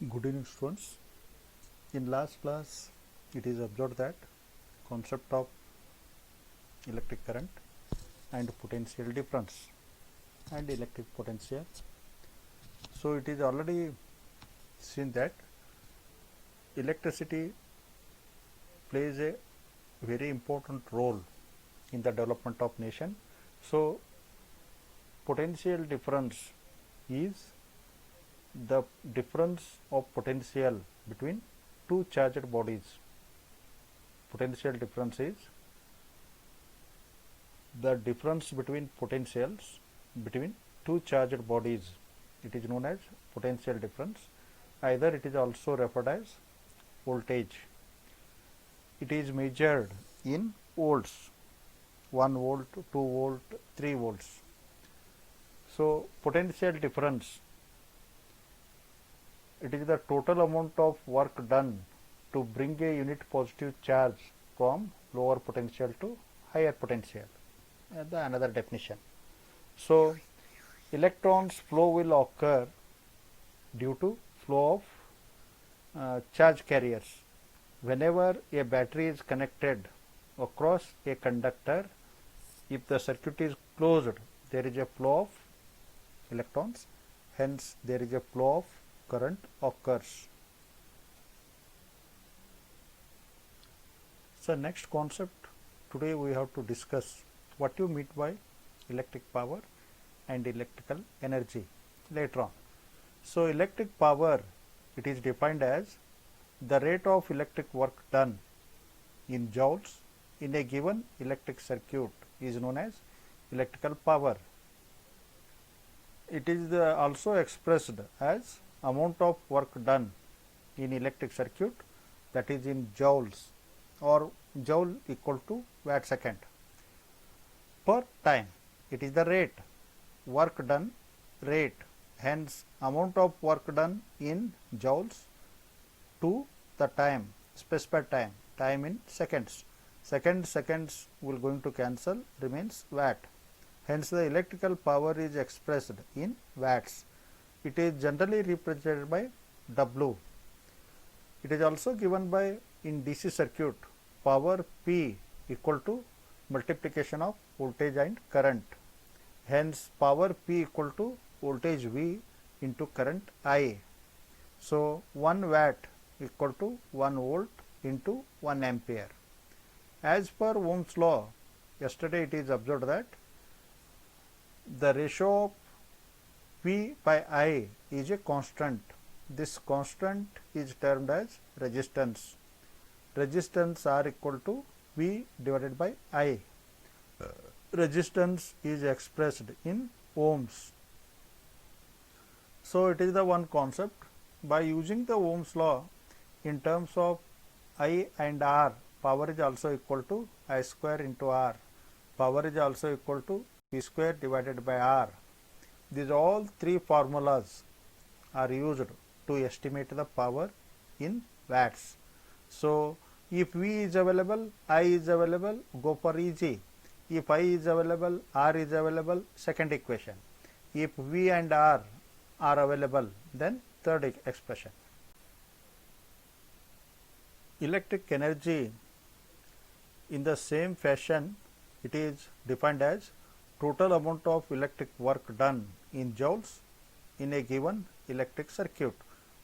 Good evening, students. In last class, it is observed that concept of electric current and potential difference and electric potential. So it is already seen that electricity plays a very important role in the development of nation. So potential difference is the difference of potential between two charged bodies. Potential difference is the difference between potentials between two charged bodies. It is known as potential difference. Either it is also referred as voltage. It is measured in volts, 1 volt, 2 volt, 3 volts. So potential difference, it is the total amount of work done to bring a unit positive charge from lower potential to higher potential. The another definition. So electrons flow will occur due to flow of charge carriers. Whenever a battery is connected across a conductor, if the circuit is closed, there is a flow of electrons, hence there is a flow of current occurs. So next concept today we have to discuss what you mean by electric power and electrical energy later on. So electric power, it is defined as the rate of electric work done in joules in a given electric circuit is known as electrical power. It is also expressed as amount of work done in electric circuit, that is in joules, or joule equal to watt second per time. It is the rate, work done rate, hence amount of work done in joules to the time, specified time, time in seconds. Seconds will going to cancel, remains watt. Hence the electrical power is expressed in watts. It is generally represented by W. It is also given by, in DC circuit, power P equal to multiplication of voltage and current. Hence power P equal to voltage V into current I. So 1 watt equal to 1 volt into 1 ampere. As per Ohm's law, yesterday it is observed that the ratio of V by I is a constant. This constant is termed as resistance. Resistance R equal to V divided by I. Resistance is expressed in ohms. So it is the one concept. By using the Ohm's law in terms of I and R, power is also equal to I square into R. Power is also equal to P square divided by R. These all three formulas are used to estimate the power in watts. So if V is available, I is available, go for easy. If I is available, R is available, second equation. If V and R are available, then third expression. Electric energy, in the same fashion, it is defined as total amount of electric work done in joules in a given electric circuit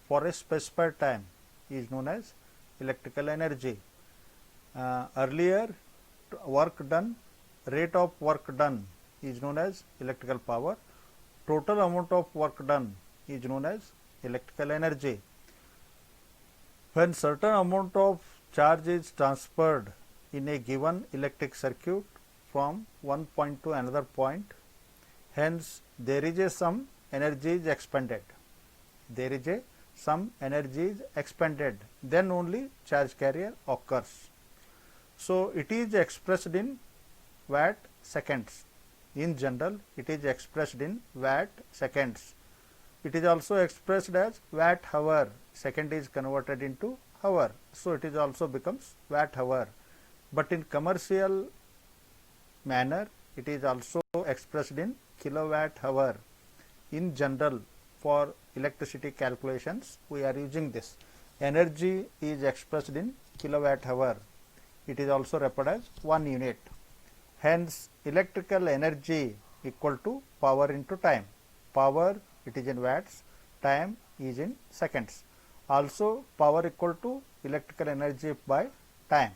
for a specified time is known as electrical energy. Earlier, work done, rate of work done is known as electrical power. Total amount of work done is known as electrical energy. When certain amount of charge is transferred in a given electric circuit from one point to another point, hence there is a some energy is expended. There is a some energy is expended, then only charge carrier occurs. So it is expressed in watt seconds. In general, it is expressed in watt seconds. It is also expressed as watt hour. Second is converted into hour, so it is also becomes watt hour. But in commercial manner, it is also expressed in kilowatt hour. In general, for electricity calculations we are using this. Energy is expressed in kilowatt hour. It is also referred as 1 unit. Hence, electrical energy equal to power into time. Power, it is in watts, time is in seconds. Also, power equal to electrical energy by time.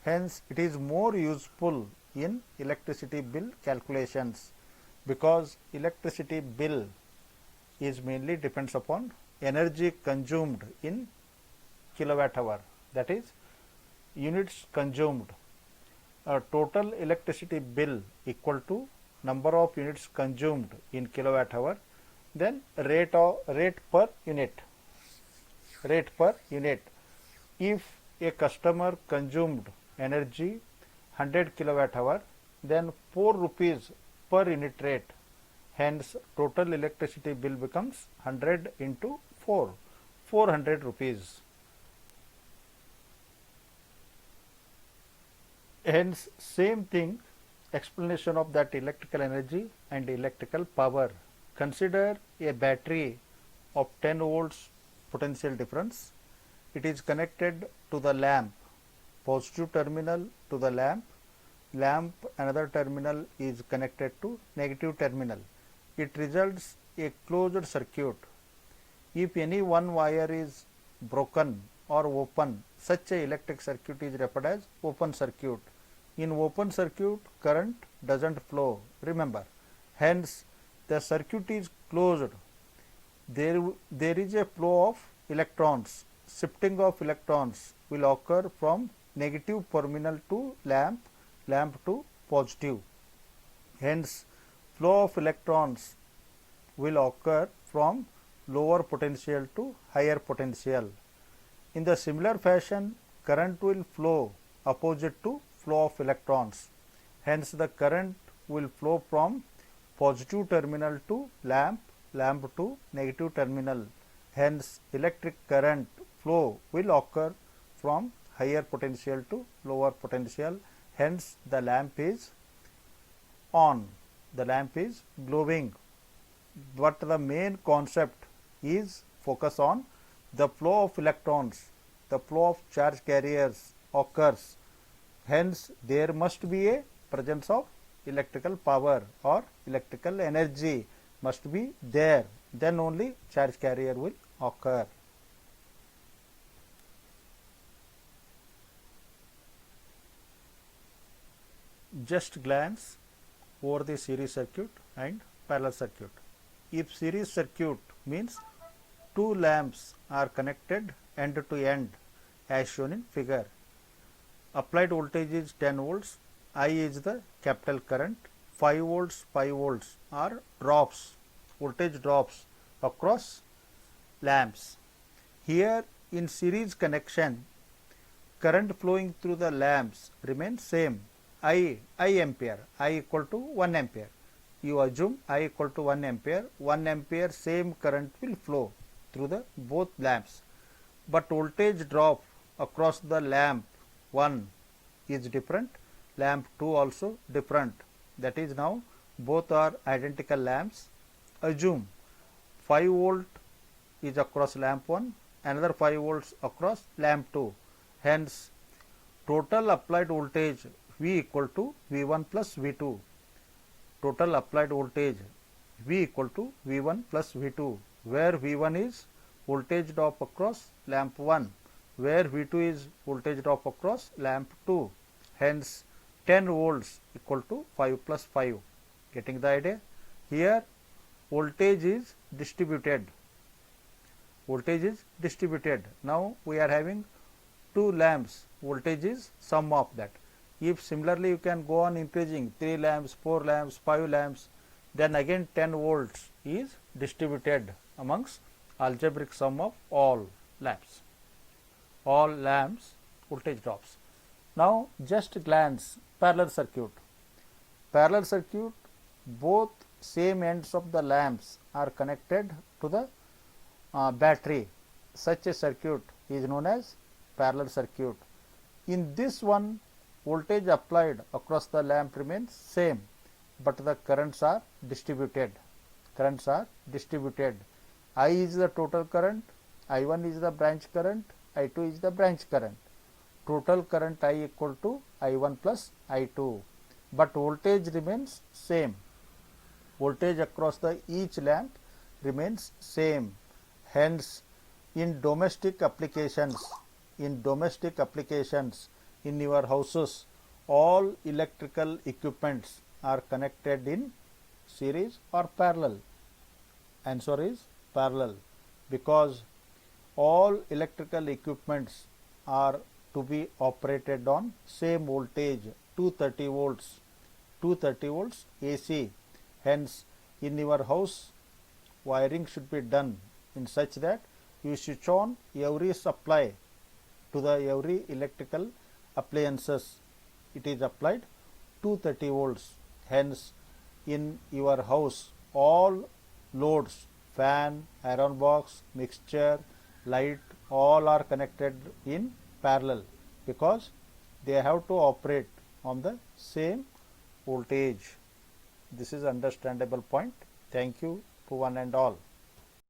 Hence, it is more useful in electricity bill calculations, because electricity bill is mainly depends upon energy consumed in kilowatt hour, that is units consumed. A total electricity bill equal to number of units consumed in kilowatt hour, then rate per unit. If a customer consumed energy 100 kilowatt hour, then 4 rupees per unit rate. Hence, total electricity bill becomes 100 into 4, 400 rupees. Hence, same thing, explanation of that electrical energy and electrical power. Consider a battery of 10 volts potential difference. It is connected to the lamp, positive terminal to the lamp, another terminal is connected to negative terminal. It results a closed circuit. If any one wire is broken or open, such a electric circuit is referred as open circuit. In open circuit, current doesn't flow, remember. Hence, the circuit is closed. There is a flow of electrons. Shifting of electrons will occur from negative terminal to lamp to positive. Hence, flow of electrons will occur from lower potential to higher potential. In the similar fashion, current will flow opposite to flow of electrons. Hence, the current will flow from positive terminal to lamp to negative terminal. Hence, electric current flow will occur from higher potential to lower potential. Hence, the lamp is on, the lamp is glowing. But the main concept is focus on the flow of electrons, the flow of charge carriers occurs. Hence, there must be a presence of electrical power or electrical energy must be there, then only charge carrier will occur. Just glance over the series circuit and parallel circuit. If series circuit means two lamps are connected end to end as shown in figure. Applied voltage is 10 volts, I is the capital current, 5 volts are drops, voltage drops across lamps. Here in series connection, current flowing through the lamps remains same, I ampere, I equal to 1 ampere. You assume I equal to 1 ampere same current will flow through the both lamps. But voltage drop across the lamp 1 is different, lamp 2 also different. That is, now both are identical lamps. Assume 5 volt is across lamp 1, another 5 volts across lamp 2. Hence, total applied voltage V equal to V1 plus V2. Total applied voltage V equal to V1 plus V2, where V1 is voltage drop across lamp 1, where V2 is voltage drop across lamp 2. Hence, 10 volts equal to 5 plus 5. Getting the idea? Here voltage is distributed. Now we are having two lamps, voltage is sum of that. If similarly you can go on increasing 3 lamps, 4 lamps, 5 lamps, then again 10 volts is distributed amongst algebraic sum of all lamps. All lamps voltage drops. Now just glance parallel circuit. Parallel circuit, both same ends of the lamps are connected to the battery. Such a circuit is known as parallel circuit. In this one, voltage applied across the lamp remains same, but the currents are distributed. I is the total current, I1 is the branch current, I2 is the branch current. Total current I equal to I1 plus I2, but voltage remains same. Voltage across the each lamp remains same. Hence, in domestic applications, in your houses, all electrical equipments are connected in series or parallel. Answer is parallel, because all electrical equipments are to be operated on same voltage, 230 volts AC. Hence, in your house, wiring should be done in such that you switch on every supply to the every electrical appliances. It is applied 230 volts. Hence, in your house, all loads, fan, iron box, mixture, light, all are connected in parallel, because they have to operate on the same voltage. This is understandable point. Thank you to one and all.